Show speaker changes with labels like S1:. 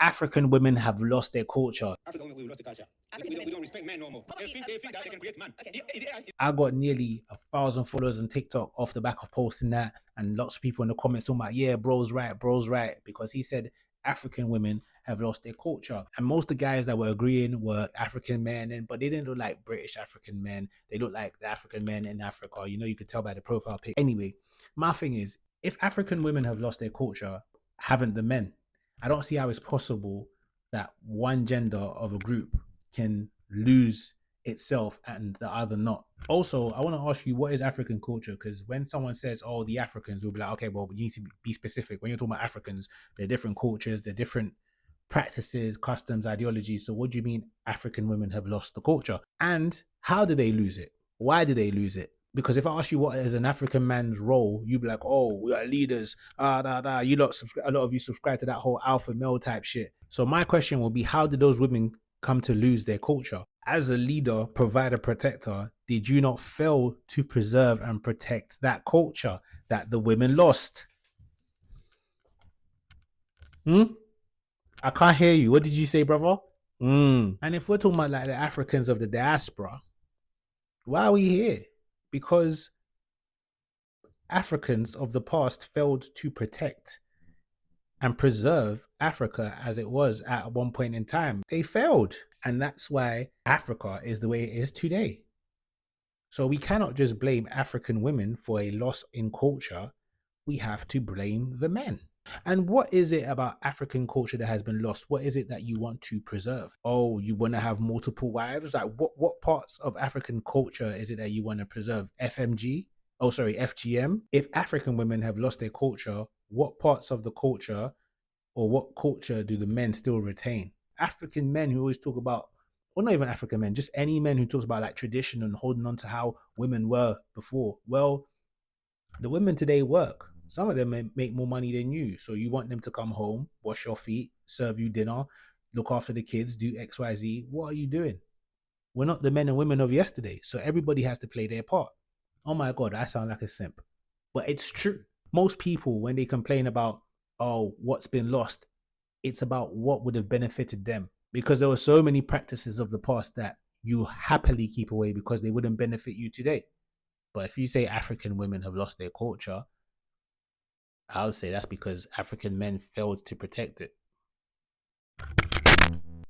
S1: African women have lost their culture.
S2: African women, we lost the culture. We don't respect men no more. They think that they can create man.
S1: I got nearly 1,000 followers on TikTok off the back of posting that, and lots of people in the comments talking about, yeah, bro's right, because he said African women have lost their culture. And most of the guys that were agreeing were African men, but they didn't look like British African men. They looked like the African men in Africa. You know, you could tell by the profile pic. Anyway, my thing is, if African women have lost their culture, haven't the men? I don't see how it's possible that one gender of a group can lose itself and the other not. Also, I want to ask you, what is African culture? Because when someone says, oh, the Africans, will be like, okay, well, you need to be specific. When you're talking about Africans, they're different cultures, they're different practices, customs, ideologies. So what do you mean African women have lost the culture? And how do they lose it? Why do they lose it? Because if I ask you what is an African man's role, you'd be like, oh, we are leaders. You lot, a lot of you subscribe to that whole alpha male type shit. So my question will be, how did those women come to lose their culture? As a leader, provider, protector, did you not fail to preserve and protect that culture that the women lost? I can't hear you. What did you say, brother? And if we're talking about like the Africans of the diaspora, why are we here? Because Africans of the past failed to protect and preserve Africa as it was at one point in time. They failed. And that's why Africa is the way it is today. So we cannot just blame African women for a loss in culture. We have to blame the men. And what is it about African culture that has been lost? What is it that you want to preserve? Oh, you want to have multiple wives? Like what parts of African culture is it that you want to preserve? FMG? Oh, sorry, FGM. If African women have lost their culture, what parts of the culture or what culture do the men still retain? African men who always talk about, or not even African men, just any men who talks about like tradition and holding on to how women were before. Well, the women today work. Some of them make more money than you. So you want them to come home, wash your feet, serve you dinner, look after the kids, do XYZ. What are you doing? We're not the men and women of yesterday. So everybody has to play their part. Oh my God, I sound like a simp. But it's true. Most people, when they complain about, oh, what's been lost, it's about what would have benefited them. Because there were so many practices of the past that you happily keep away because they wouldn't benefit you today. But if you say African women have lost their culture, I would say that's because African men failed to protect it.